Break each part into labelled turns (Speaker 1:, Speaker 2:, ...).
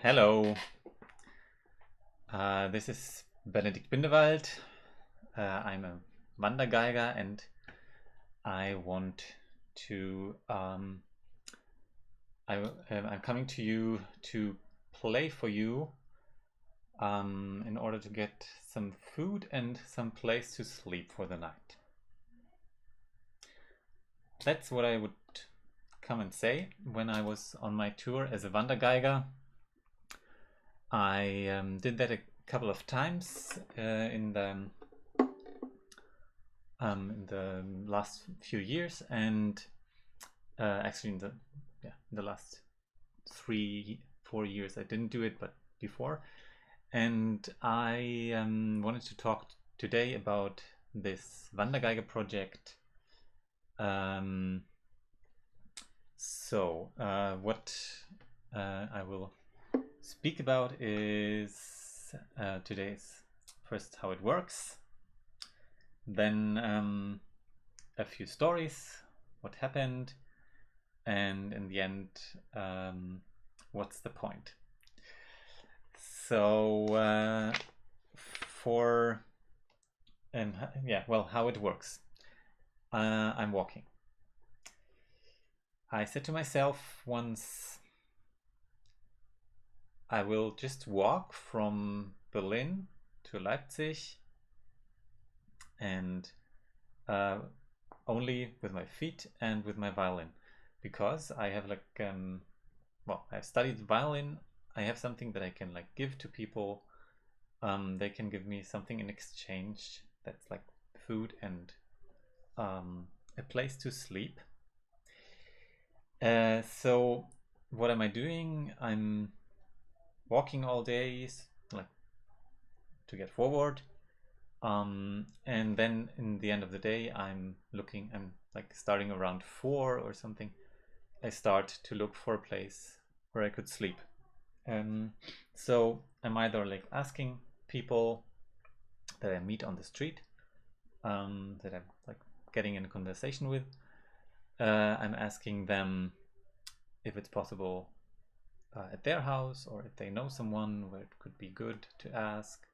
Speaker 1: Hello, this is Benedikt Bindewald. I'm a Wandergeiger and I want to. I'm coming to you to play for you in order to get some food and some place to sleep for the night. That's what I would come and say when I was on my tour as a Wandergeiger. I did that a couple of times in the last few years, and actually in the last 3-4 years I didn't do it, but before. And I wanted to talk today about this Wandergeiger-Project. What I will speak about is today's first how it works, then a few stories, what happened, and in the end, what's the point. So how it works. I'm walking. I said to myself once, I will just walk from Berlin to Leipzig and only with my feet and with my violin, because I have I've studied violin. I have something that I can give to people. They can give me something in exchange that's like food and a place to sleep. So what am I doing? I'm walking all days, to get forward, and then in the end of the day I'm starting around 4 or something. I start to look for a place where I could sleep. So I'm either asking people that I meet on the street, that I'm getting in a conversation with. I'm asking them if it's possible at their house, or if they know someone where it could be good to ask,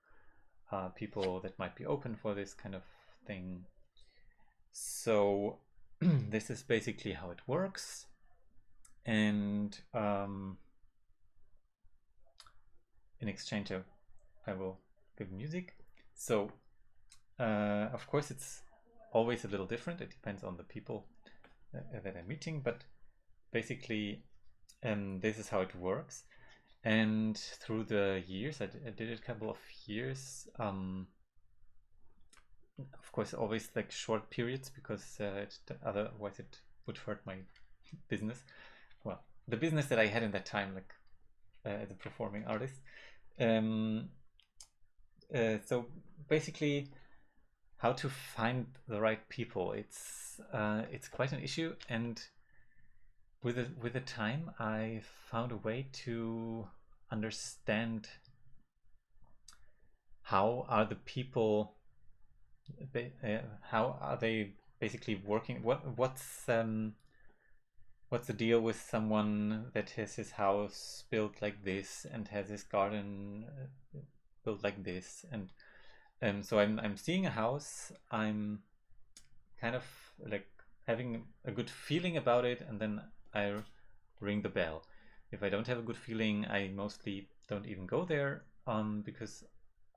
Speaker 1: people that might be open for this kind of thing. So this is basically how it works. And in exchange I will give music. So of course it's always a little different. It depends on the people that I'm meeting, but basically this is how it works. And through the years, I did it a couple of years. Of course, always short periods, because otherwise it would hurt my business. Well, the business that I had in that time, as a performing artist. So basically, how to find the right people. It's quite an issue, and with the time, I found a way to understand how are the people, how are they basically working. What's the deal with someone that has his house built like this and has his garden built like this, and so I'm seeing a house. I'm kind of having a good feeling about it, and then I ring the bell. If I don't have a good feeling, I mostly don't even go there, because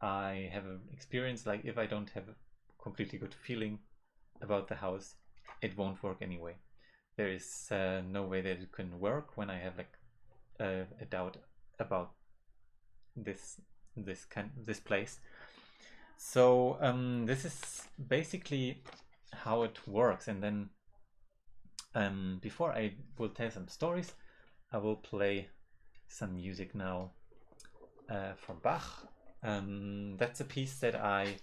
Speaker 1: I have an experience if I don't have a completely good feeling about the house, it won't work anyway. There is no way that it can work when I have a doubt about this place. So this is basically how it works. And then before I will tell some stories, I will play some music now from Bach. That's a piece that I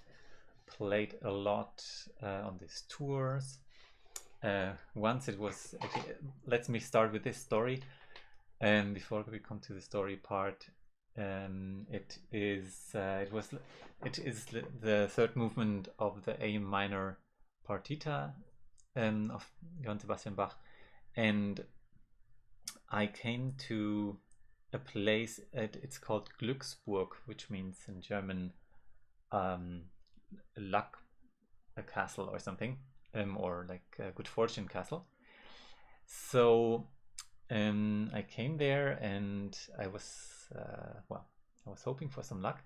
Speaker 1: played a lot on these tours. Once it was actually, let me start with this story, and before we come to the story part. It is the third movement of the A minor partita of Johann Sebastian Bach, and I came to a place. It's called Glücksburg, which means in German um, luck a castle or something, or like a good fortune castle. So I came there and I was well, I was hoping for some luck,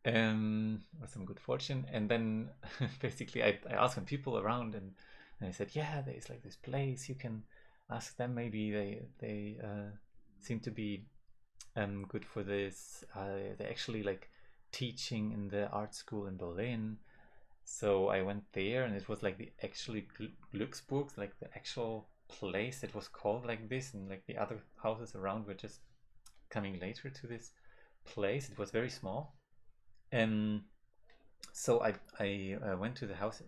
Speaker 1: or some good fortune, and then basically I asked some people around, and they said, yeah, there's like this place you can ask them. Maybe they seem to be good for this. They're actually like teaching in the art school in Berlin. So I went there, and it was like the actually Glücksburg, like the actual place. It was called like this, and like the other houses around were just coming later to this place. It was very small, and so I went to the house.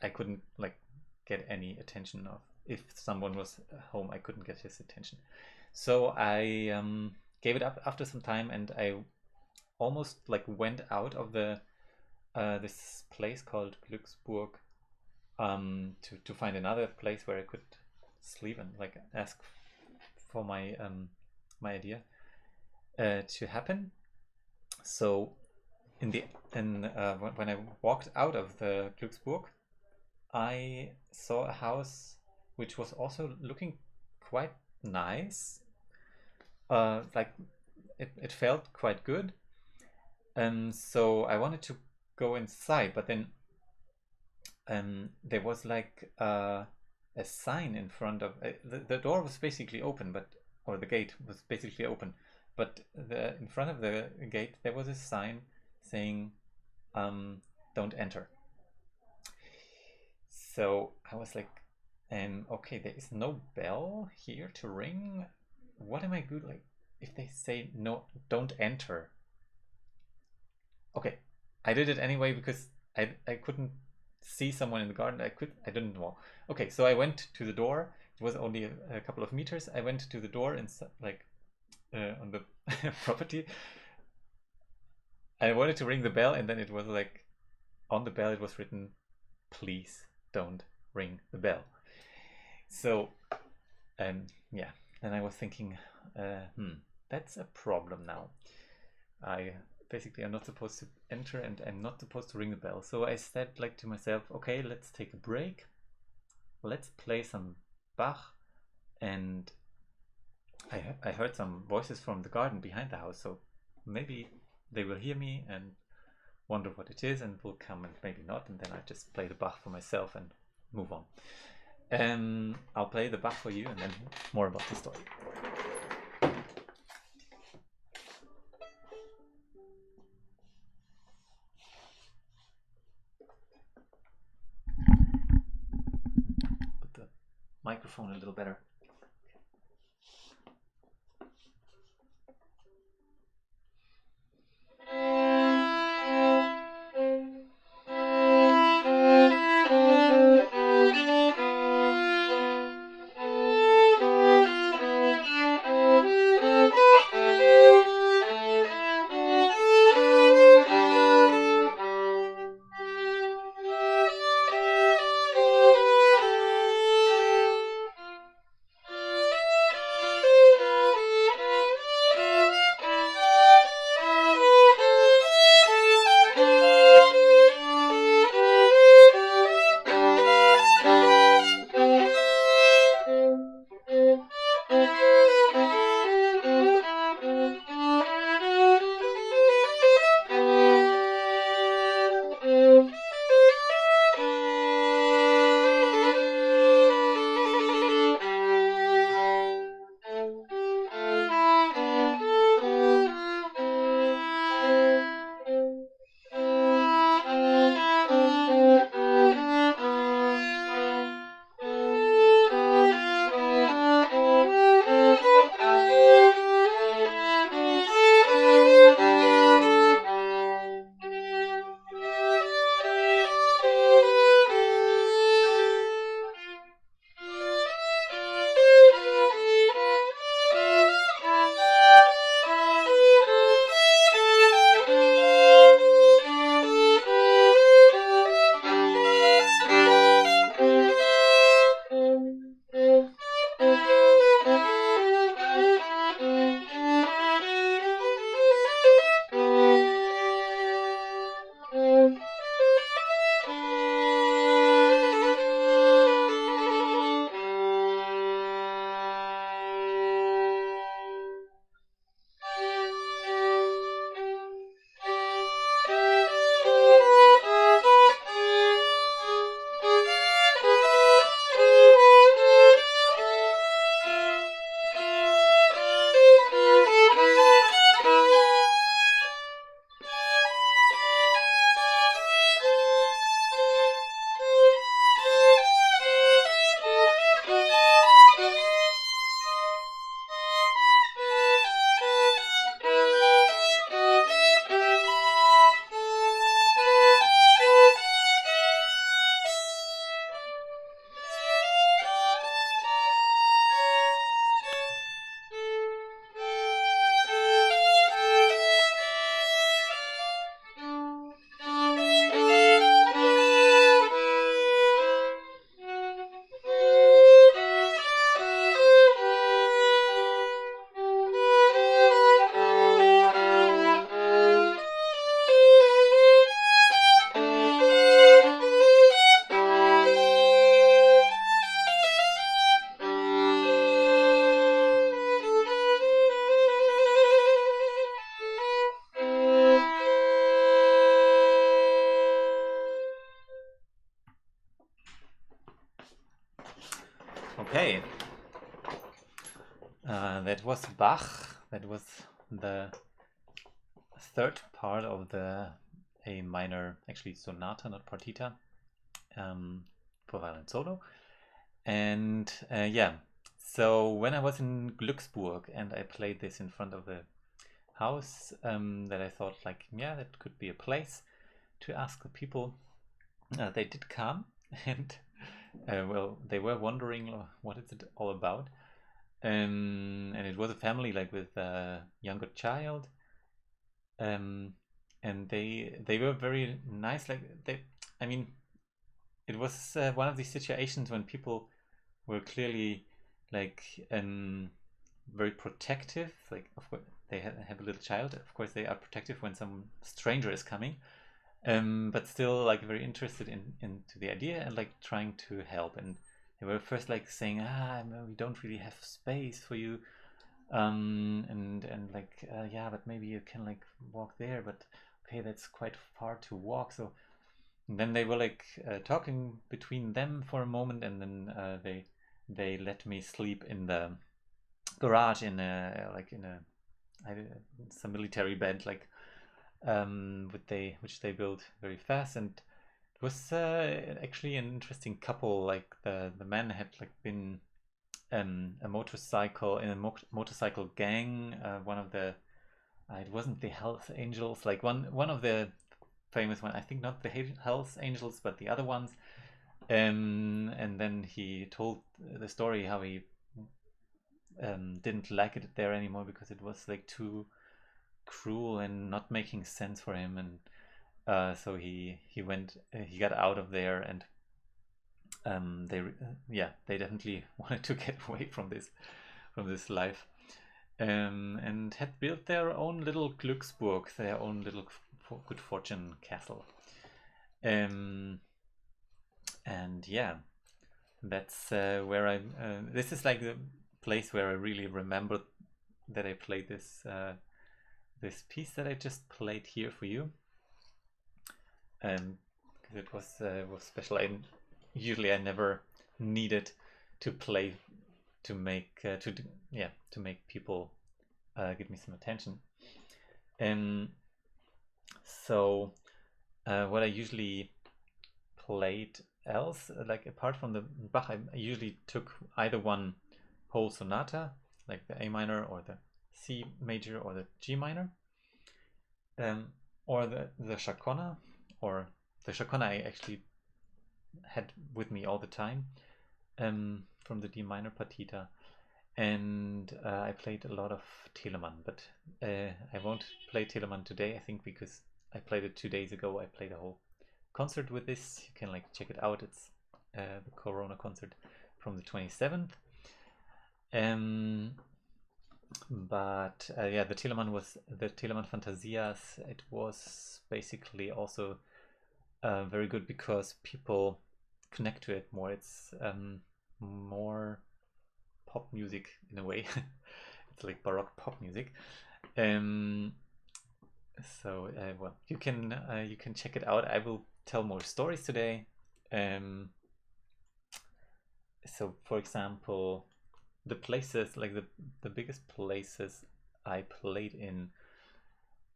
Speaker 1: I couldn't like get any attention of if someone was home. I couldn't get his attention, so I gave it up after some time, and I almost like went out of the this place called Glücksburg, to find another place where I could sleep and like ask for my my idea to happen. So when I walked out of the Glücksburg, I saw a house which was also looking quite nice. Like it felt quite good. So I wanted to go inside, but then there was like a sign in front of the door was basically open, but or the gate was basically open, but in front of the gate there was a sign saying don't enter. So I was like, okay, there is no bell here to ring. What am I good like if they say no, don't enter? Okay, I did it anyway because I couldn't see someone in the garden. I didn't know. Okay, so I went to the door. It was only a couple of meters. I went to the door and like on the property. I wanted to ring the bell, and then it was like on the bell it was written, "Please don't ring the bell." So yeah, then I was thinking, that's a problem now. I basically am not supposed to enter, and I'm not supposed to ring the bell. So I said like to myself, okay, let's take a break. Let's play some Bach. And I heard some voices from the garden behind the house, so maybe they will hear me and wonder what it is and will come, and maybe not, and then I just play the Bach for myself and move on. I'll play the Bach for you and then more about the story. Put the microphone a little better. Okay, that was Bach. That was the third part of the A minor, actually sonata, not partita, for violin solo. And yeah, so when I was in Glücksburg and I played this in front of the house, that I thought like, yeah, that could be a place to ask the people. They did come, and well, they were wondering what is it all about. And it was a family like with a younger child, and they were very nice. Like I mean, it was one of these situations when people were clearly like very protective. Like, of course, they have a little child. Of course, they are protective when some stranger is coming, but still like very interested into the idea and like trying to help. And they were first like saying, no, we don't really have space for you, and like yeah, but maybe you can like walk there, but okay, that's quite far to walk. So and then they were like talking between them for a moment, and then they let me sleep in the garage in a like in a some military bed, like which they built very fast. And it was actually an interesting couple. Like the man had like been a motorcycle in a motorcycle gang. One of the it wasn't the Hells Angels, like one of the famous one. I think not the Hells Angels, but the other ones. And then he told the story how he didn't like it there anymore because it was like too cruel and not making sense for him. And so he went, he got out of there, and they definitely wanted to get away from this life, and had built their own little Glücksburg, their own little good fortune castle. And yeah, that's where I. This is like the place where I really remember that I played this piece that I just played here for you. Because it was special. Usually I never needed to play to make to make people give me some attention. So what I usually played else, like apart from the Bach, I usually took either one whole sonata, like the A minor or the C major or the G minor, or the chaconne, or the chaconne I actually had with me all the time, from the D minor partita. And I played a lot of Telemann, but I won't play Telemann today, I think, because I played it 2 days ago. I played a whole concert with this. You can like check it out. It's the Corona concert from the 27th. But yeah, the Telemann Fantasias. It was basically also very good because people connect to it more. It's more pop music in a way. It's like baroque pop music. So well, you can check it out. I will tell more stories today. So for example, the places, like the biggest places I played in,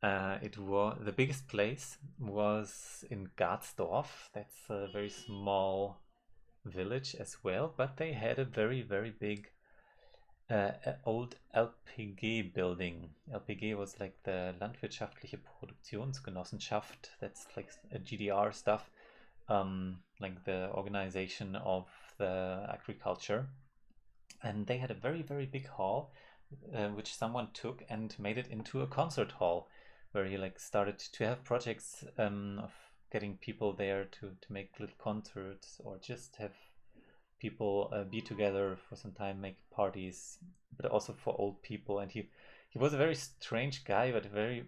Speaker 1: the biggest place was in Garzdorf. That's a very small village as well, but they had a very, very big old LPG building. LPG was like the Landwirtschaftliche Produktionsgenossenschaft. That's like a GDR stuff, like the organization of the agriculture. And they had a very, very big hall, which someone took and made it into a concert hall, where he like started to have projects of getting people there to make little concerts, or just have people be together for some time, make parties, but also for old people. And he was a very strange guy, but very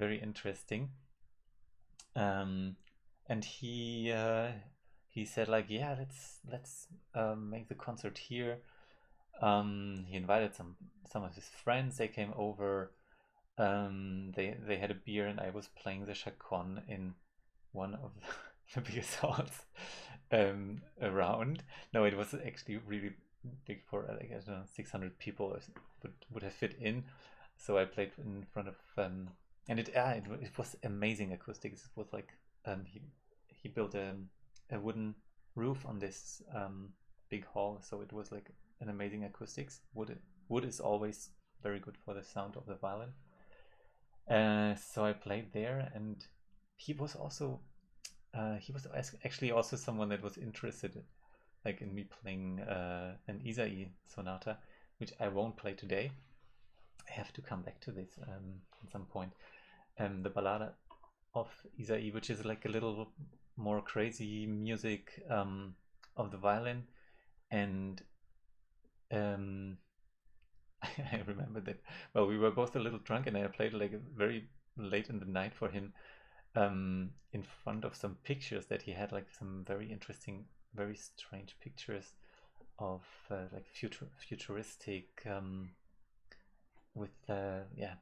Speaker 1: interesting. And he said like, yeah, let's make the concert here. He invited some of his friends. They came over. They had a beer, and I was playing the chaconne in one of the biggest halls around. No, it was actually really big for like, I don't know, 600 people or would have fit in. So I played in front of and it was amazing acoustics. It was like he built a wooden roof on this big hall, so it was like an amazing acoustics. Wood is always very good for the sound of the violin. So I played there, and he was also actually also someone that was interested like in me playing an Isai sonata, which I won't play today. I have to come back to this at some point. The Ballada of Isai, which is like a little more crazy music of the violin, and um, I remember that. Well, we were both a little drunk, and I played like very late in the night for him in front of some pictures that he had, like some very interesting, very strange pictures of like futuristic with yeah,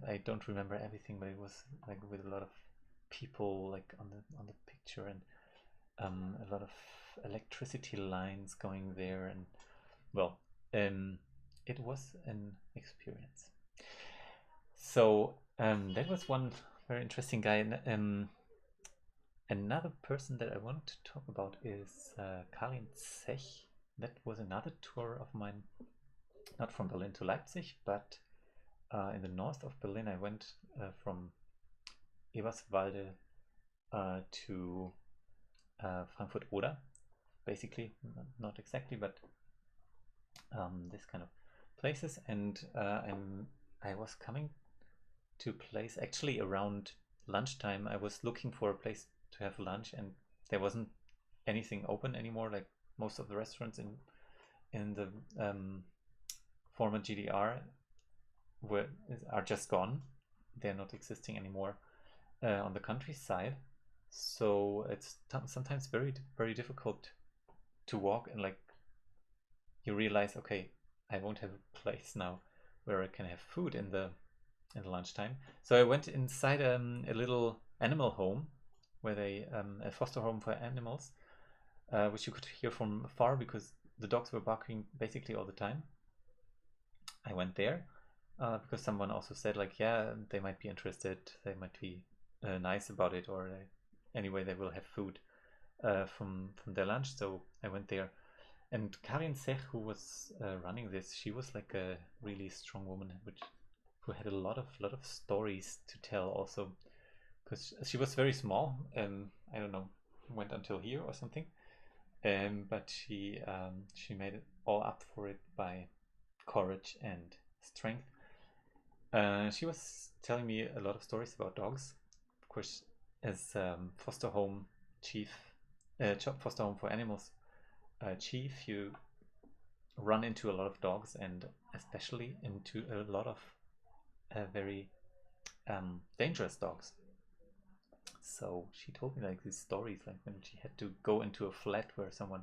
Speaker 1: I don't remember everything, but it was like with a lot of people like on the picture, and a lot of electricity lines going there, and well, it was an experience. So that was one very interesting guy. And another person that I want to talk about is Karin Zech. That was another tour of mine, not from Berlin to Leipzig, but in the north of Berlin. I went from Eberswalde to Frankfurt Oder, basically, not exactly, but this kind of places. And I was coming to a place actually around lunchtime. I was looking for a place to have lunch, and there wasn't anything open anymore. Like most of the restaurants in the former GDR are just gone. They're not existing anymore on the countryside. So it's sometimes very difficult to walk, and like you realize, okay, I won't have a place now where I can have food in the lunchtime. So I went inside a little animal home where they a foster home for animals, which you could hear from afar because the dogs were barking basically all the time. I went there because someone also said like, yeah, they might be interested, they might be nice about it, or anyway they will have food from their lunch. So I went there, and Karin Sech, who was running this, she was like a really strong woman, who had a lot of stories to tell also, because she was very small. I don't know, went until here or something. But she made it all up for it by courage and strength. She was telling me a lot of stories about dogs. Of course, as foster home chief, foster home for animals chief, you run into a lot of dogs, and especially into a lot of very dangerous dogs. So she told me like these stories, like when she had to go into a flat where someone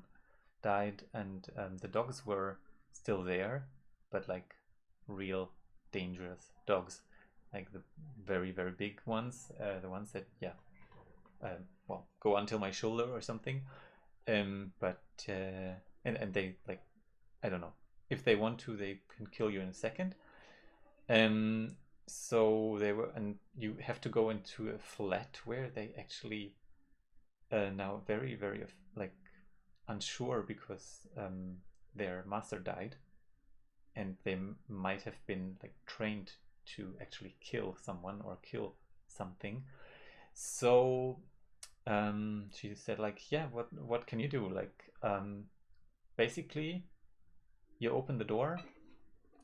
Speaker 1: died, and the dogs were still there, but like real dangerous dogs, like the very big ones, the ones that well, go until my shoulder or something. But and they, like, I don't know, if they want to, they can kill you in a second. So they were, and you have to go into a flat where they actually now very like unsure because their master died, and they might have been like trained to actually kill someone or kill something. So she said like, yeah, what can you do? Like basically you open the door,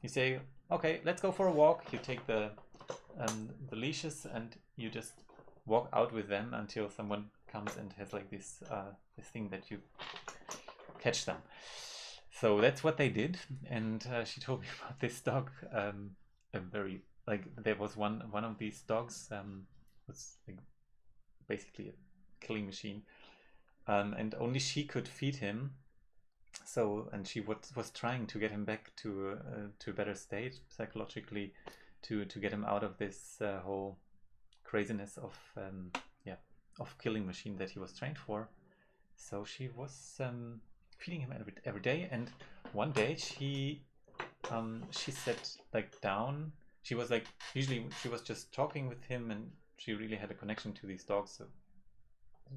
Speaker 1: you say, okay, let's go for a walk. You take the leashes, and you just walk out with them until someone comes and has like this thing that you catch them. So that's what they did. And she told me about this dog. A very, like, there was one of these dogs was like basically a killing machine, and only she could feed him. So, and she was trying to get him back to a better state psychologically, to get him out of this whole craziness of of killing machine that he was trained for. So she was feeding him every day, and one day she sat like down. She was like, usually she was just talking with him, and she really had a connection to these dogs, so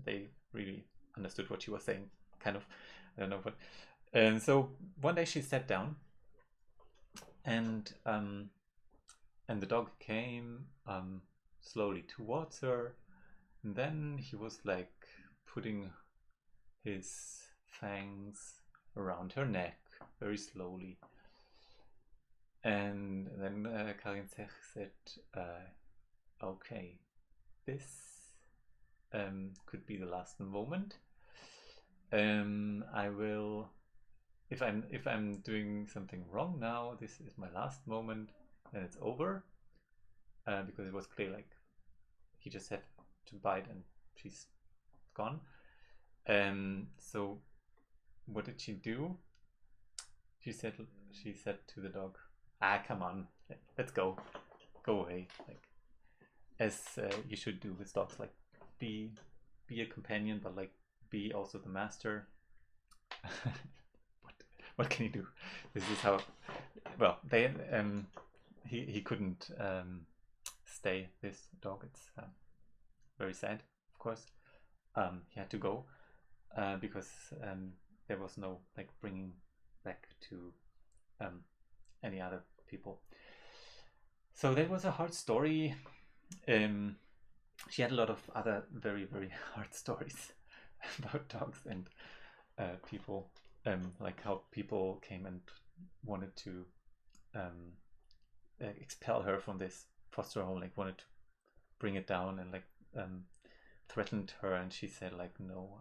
Speaker 1: they really understood what she was saying, kind of. I don't know what. And so one day she sat down, and the dog came slowly towards her, and then he was like putting his fangs around her neck very slowly. And then Karin Zech said, okay, this could be the last moment. I will, if I'm doing something wrong now, this is my last moment, then it's over. Because it was clear, like, he just had to bite and she's gone. So what did she do? She said to the dog, come on, let's go away, like, as you should do with dogs, like, be a companion, but like be also the master. what can you do? This is how, well, they he couldn't stay, this dog. It's very sad, of course. He had to go because there was no like bringing back to any other people. So that was a hard story. She had a lot of other very, very hard stories about dogs and people, like how people came and wanted to expel her from this foster home, like wanted to bring it down, and like threatened her, and she said like, no,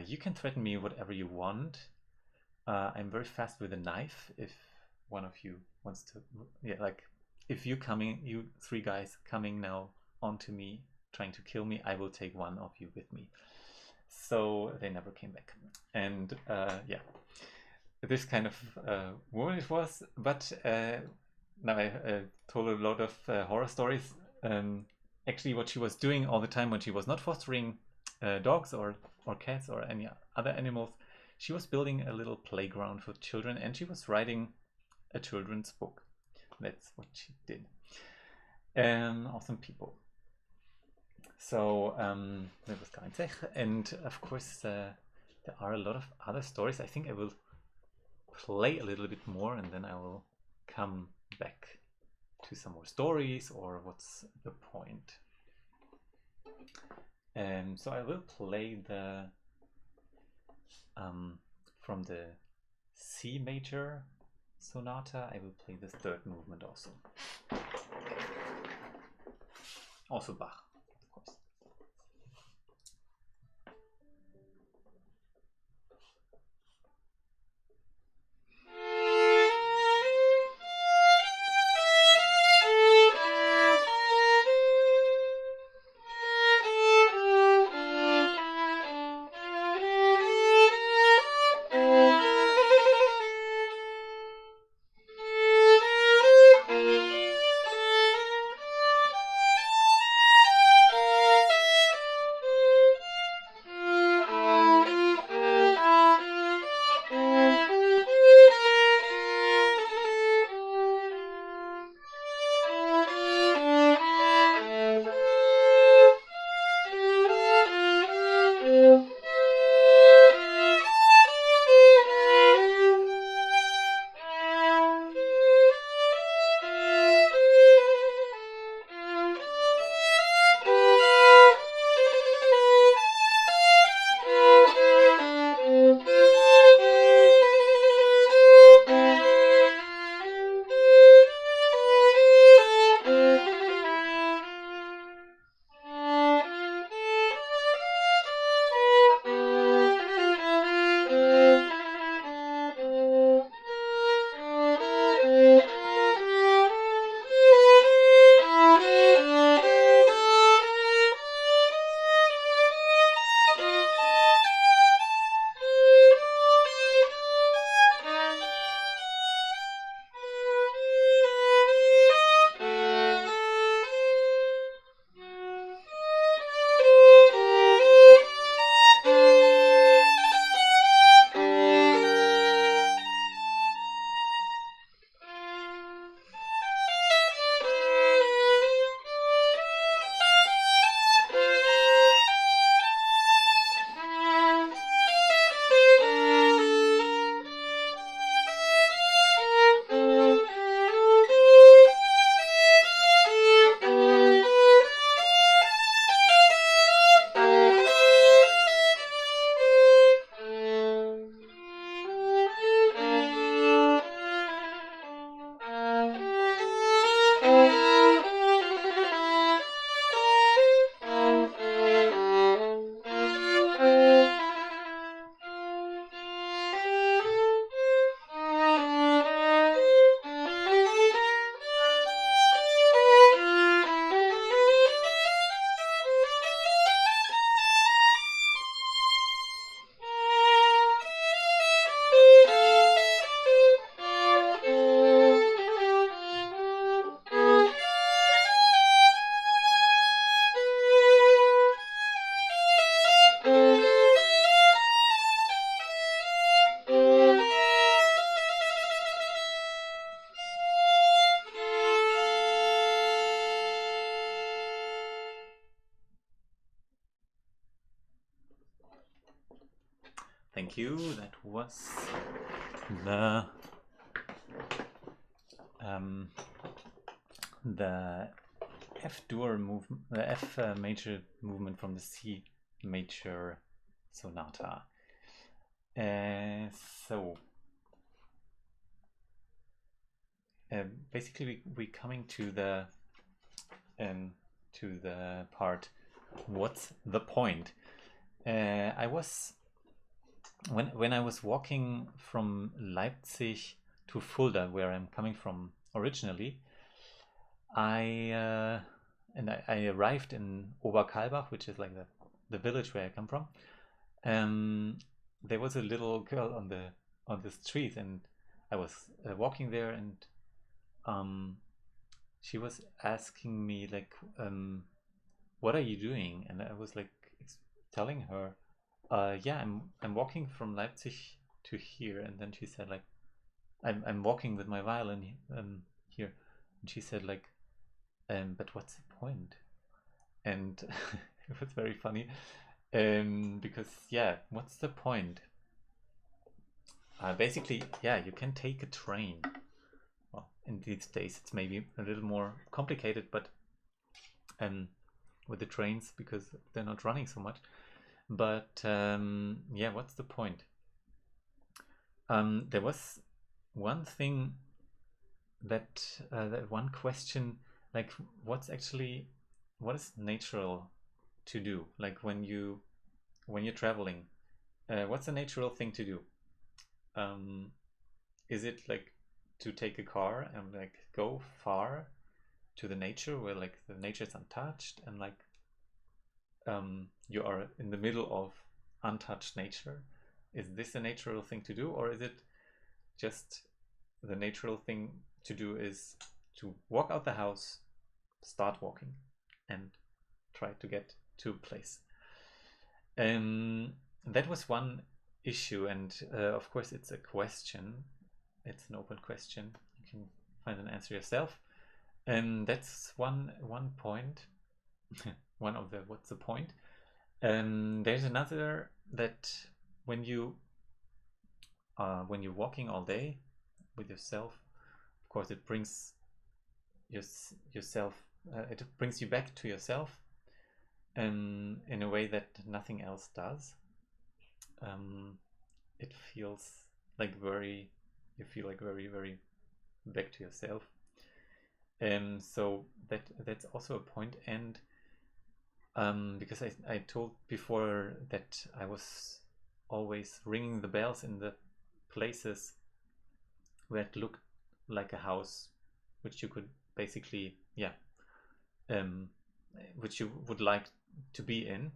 Speaker 1: you can threaten me whatever you want. I'm very fast with a knife. If one of you wants to, like, if you 3 guys coming now onto me trying to kill me, I will take one of you with me. So they never came back. And this kind of woman it was. But now I told a lot of horror stories. Actually, what she was doing all the time when she was not fostering dogs or cats or any other animals, she was building a little playground for children, and she was writing a children's book. That's what she did. Awesome people. So that was Karin Zech, and of course there are a lot of other stories. I think I will play a little bit more, and then I will come back to some more stories, or what's the point. So I will play the from the C major sonata. I will play the 3rd movement also. Also Bach, of course. Thank you. That was the the F dur movement, the F major movement from the C major sonata. So basically we coming to the part. What's the point? I was when I was walking from Leipzig to Fulda, where I'm coming from originally, I arrived in Oberkalbach, which is like the village where I come from. There was a little girl on the street, and I was walking there, and she was asking me like, "What are you doing?" And I was like telling her, "Yeah, I'm walking from Leipzig to here." And then she said like, "I'm walking with my violin here," and she said like, "But what's the point?" And it was very funny because yeah, what's the point? Basically, yeah, you can take a train. Well, in these days it's maybe a little more complicated, but with the trains because they're not running so much. But yeah, what's the point? There was one thing that one question, like what is natural to do? Like when you're traveling, what's a natural thing to do? Is it like to take a car and like go far to the nature where like the nature is untouched and like you are in the middle of untouched nature? Is this a natural thing to do, or is it just the natural thing to do is to walk out the house, start walking, and try to get to a place? That was one issue, and of course it's a question. It's an open question. You can find an answer yourself. That's one point. One of the what's the point? There's another that when you're walking all day with yourself, of course it brings yourself. It brings you back to yourself, in a way that nothing else does. It feels like you feel like very back to yourself. So that's also a point. And because I told before that I was always ringing the bells in the places where it looked like a house, which you could basically, yeah, which you would like to be in.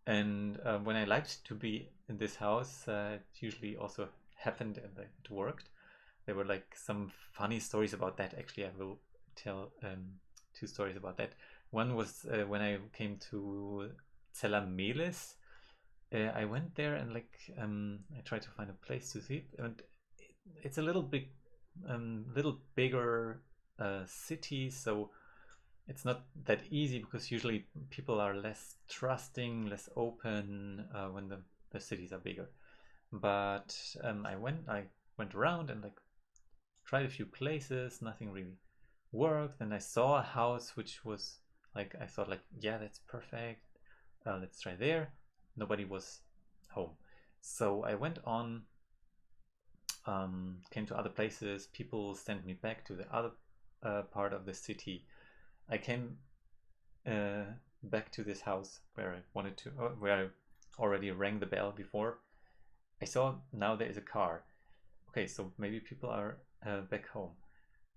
Speaker 1: And when I liked to be in this house, it usually also happened and it worked. There were like some funny stories about that. Actually, I will tell two stories about that. One was when I came to Zelameles. I went there and like I tried to find a place to sleep, and it's a little bigger city, so it's not that easy because usually people are less trusting, less open when the cities are bigger. But I went around and like tried a few places, nothing really worked. And I saw a house which was like, I thought like, yeah, that's perfect. Let's try there. Nobody was home. So I went on, came to other places. People sent me back to the other part of the city. I came back to this house where I wanted to, where I already rang the bell before. I saw now there is a car. Okay, so maybe people are back home,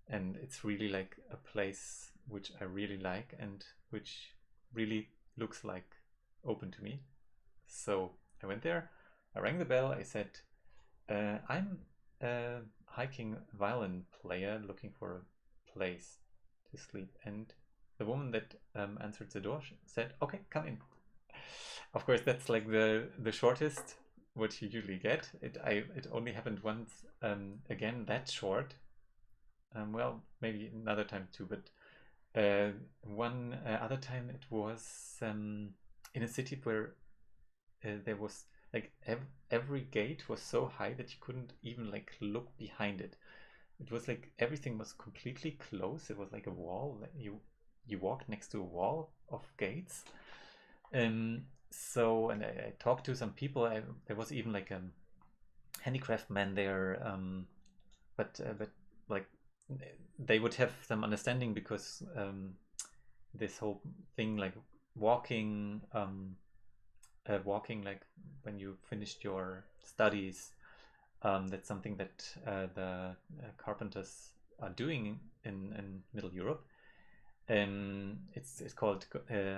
Speaker 1: and it's really like a place which I really like and which really looks like open to me. So I went there, I rang the bell, I said, I'm a hiking violin player looking for a place to sleep. And the woman that answered the door said, okay, come in. Of course, that's like the shortest what you usually get. It only happened once, again that short. Well, maybe another time too, but one other time it was in a city where there was like every gate was so high that you couldn't even like look behind it. It was like everything was completely closed. It was like a wall. You walked next to a wall of gates. So, and I talked to some people. There was even like a handicraft man there, but like they would have some understanding because this whole thing like walking, walking like when you finished your studies, that's something that the carpenters are doing in Middle Europe. It's called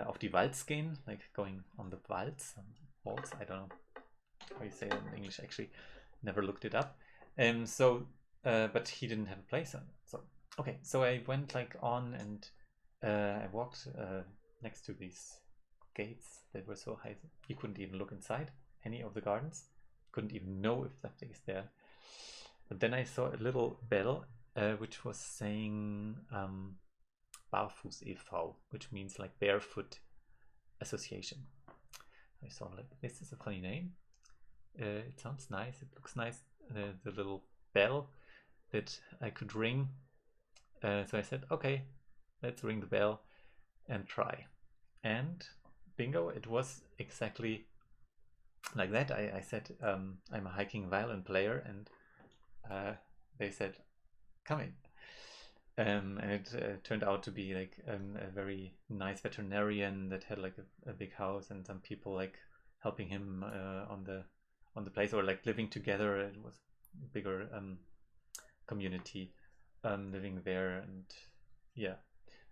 Speaker 1: auf die Walz gehen, like going on the waltz. I don't know how you say it in English. Actually, never looked it up. But he didn't have a place on. So okay, so I went like on and I walked next to these gates that were so high you couldn't even look inside any of the gardens. Couldn't even know if something is there. But then I saw a little bell which was saying Barfuß e.V., which means like Barefoot Association. I saw like, this is a funny name. It sounds nice. It looks nice. The little bell that I could ring. So I said, okay, let's ring the bell and try. And bingo, it was exactly like that. I said, I'm a hiking violin player, and they said, come in. And it turned out to be like a very nice veterinarian that had like a big house and some people like helping him on the place, or like living together. It was a bigger community living there, and yeah.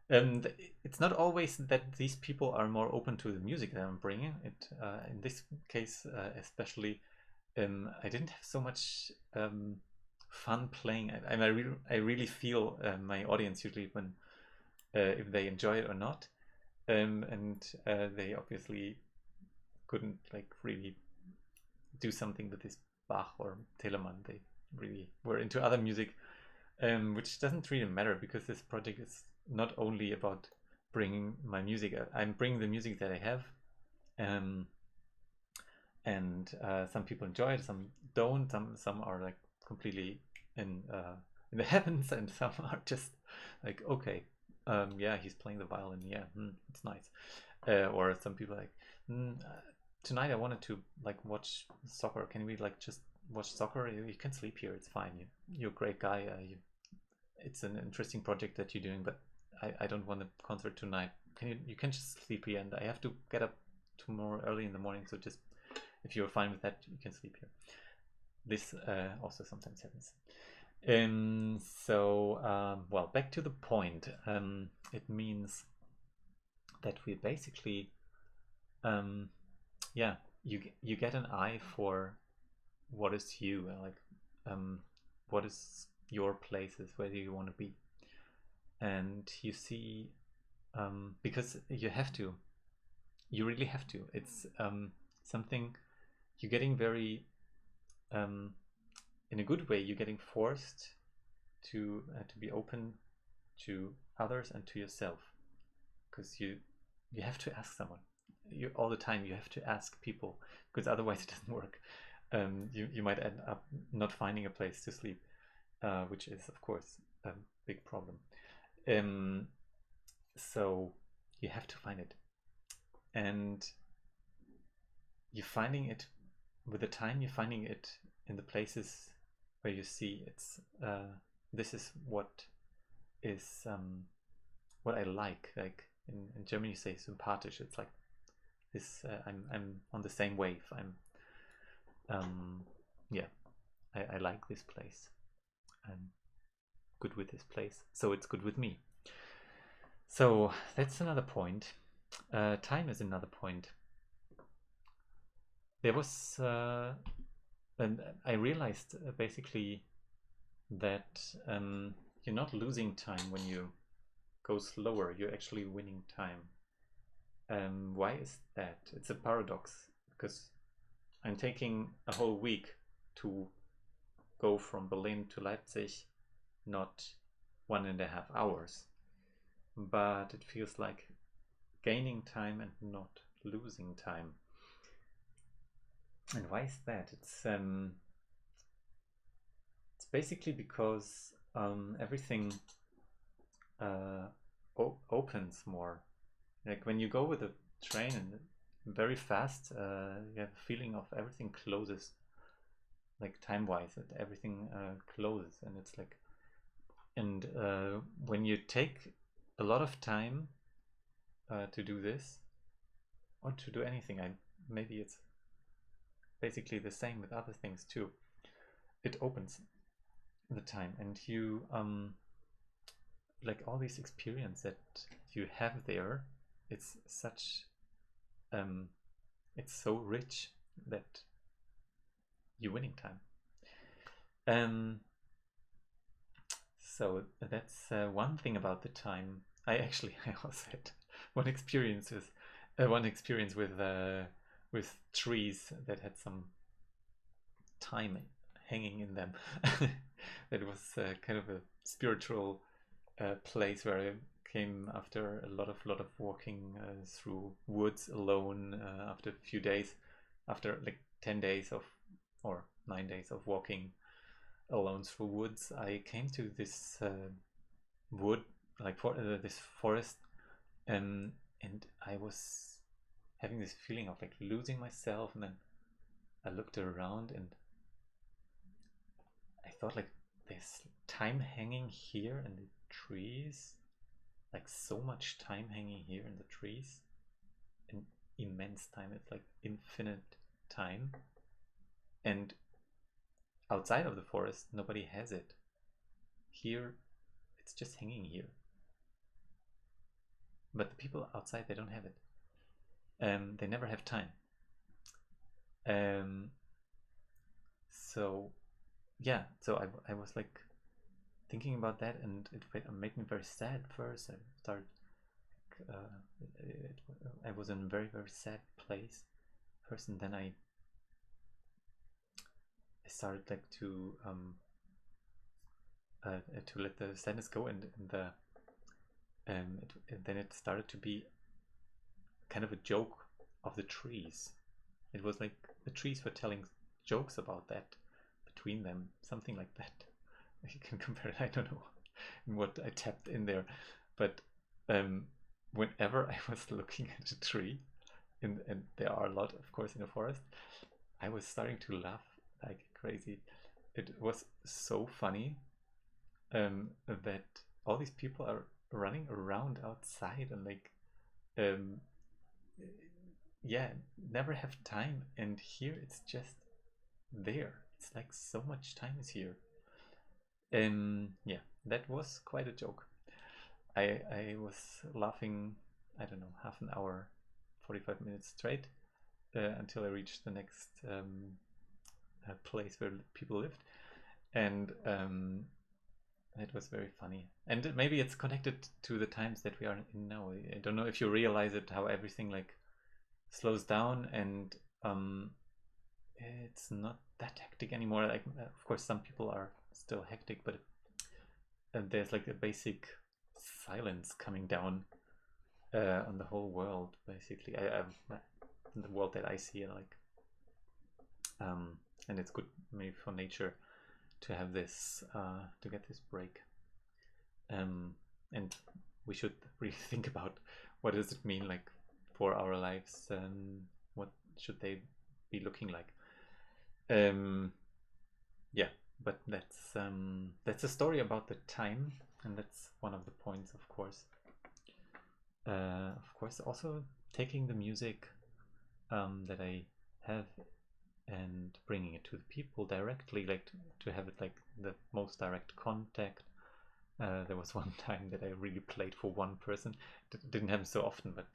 Speaker 1: And it's not always that these people are more open to the music that I'm bringing. In this case, especially, I didn't have so much fun playing. I really feel my audience usually when if they enjoy it or not, and they obviously couldn't like really do something with this Bach or Telemann. They really were into other music, which doesn't really matter because this project is not only about bringing my music. I'm bringing the music that I have, and some people enjoy it, some don't. Some are like completely in the heavens, and some are just like, okay, yeah, he's playing the violin, yeah, it's nice. Or some people like, tonight I wanted to like watch soccer. Can we like just watch soccer? You can sleep here. It's fine. You're a great guy. It's an interesting project that you're doing, but I don't want a concert tonight. You can just sleep here, and I have to get up tomorrow early in the morning. So just if you're fine with that, you can sleep here. This also sometimes happens. Well, back to the point. It means that we basically, yeah, you get an eye for what is you, like what is your places, where do you want to be, and you see, because you really have to. It's something you're getting very, in a good way, you're getting forced to be open to others and to yourself, because you have to ask someone. You all the time you have to ask people, because otherwise it doesn't work. You might end up not finding a place to sleep, which is of course a big problem. So you have to find it, and you're finding it with the time. You're finding it in the places where you see it's this is what is what I like in Germany you say sympathisch. It's like this, I'm on the same wave. Yeah, I like this place. I'm good with this place, so it's good with me. So that's another point. Time is another point. There was and I realized basically that you're not losing time when you go slower. You're actually winning time. Why is that? It's a paradox, because I'm taking a whole week to go from Berlin to Leipzig, not 1.5 hours, but it feels like gaining time and not losing time. And why is that? It's basically because everything opens more. Like when you go with a train and very fast, you have a feeling of everything closes, like time-wise, that everything closes, and it's like, and when you take a lot of time to do this or to do anything, maybe it's basically the same with other things too. It opens the time, and you like all these experience that you have there. It's such it's so rich that you're winning time. So that's one thing about the time. I also had one experience with trees that had some time hanging in them. That was kind of a spiritual place where I came after a lot of walking through woods alone after a few days, after like 10 days of or 9 days of walking alone through woods. I came to this wood, like this forest, and I was having this feeling of like losing myself, and then I looked around and I thought like there's time hanging here in the trees, like so much time hanging here in the trees, an immense time. It's like infinite time, and outside of the forest nobody has it. Here it's just hanging here, but the people outside, they don't have it. They never have time. Um, so yeah, so I was like thinking about that, and it made me very sad first. I started I was in a very very sad place first, and then I started like to let the sadness go, and then it started to be kind of a joke of the trees. It was like the trees were telling jokes about that between them, something like that. You can compare it. I don't know what I tapped in there, but um, whenever I was looking at a tree, and there are a lot, of course, in the forest, I was starting to laugh like crazy. It was so funny that all these people are running around outside and like um, yeah, never have time, and here it's just there. It's like so much time is here. Yeah, that was quite a joke. I was laughing, I don't know, half an hour, 45 minutes straight until I reached the next place where people lived, and it was very funny. And maybe it's connected to the times that we are in now. I don't know if you realize it, how everything like slows down, and it's not that hectic anymore. Like, of course, some people are still hectic, but there's like a basic silence coming down on the whole world. Basically, the world that I see, like, and it's good maybe for nature to have this, to get this break. And we should really think about what does it mean like for our lives, and what should they be looking like. Yeah, but that's a story about the time, and that's one of the points, of course. Of course, also taking the music that I have and bringing it to the people directly, like to have it like the most direct contact. There was one time that I really played for one person. Didn't happen so often, but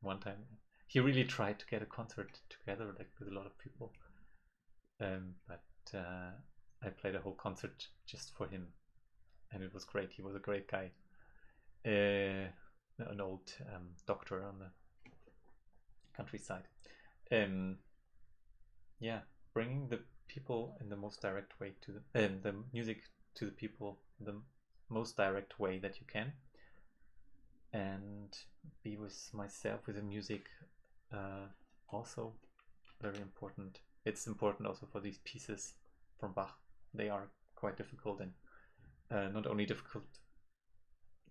Speaker 1: one time he really tried to get a concert together, like with a lot of people. But I played a whole concert just for him, and it was great. He was a great guy, an old doctor on the countryside. Um, yeah, bringing the people in the most direct way to the music to the people the most direct way that you can, and be with myself with the music, also very important. it's important also for these pieces from Bach. They are quite difficult, and not only difficult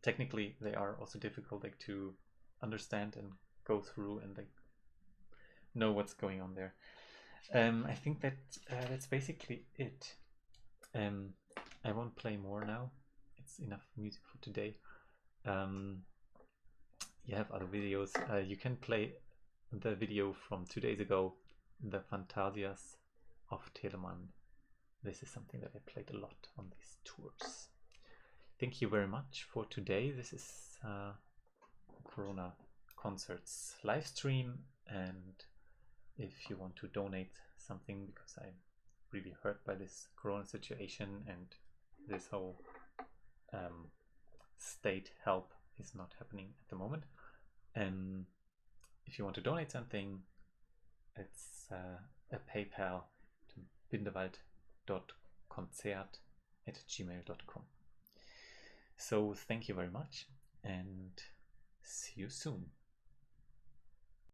Speaker 1: technically, they are also difficult like to understand and go through and like know what's going on there. I think that that's basically it. I won't play more now. It's enough music for today. You have other videos. You can play the video from 2 days ago, the Fantasias of Telemann. This is something that I played a lot on these tours. Thank you very much for today. This is Corona Concerts live stream, and if you want to donate something, because I'm really hurt by this Corona situation and this whole state help is not happening at the moment. If you want to donate something, it's a PayPal to bindewald.konzert@gmail.com. So thank you very much, and see you soon.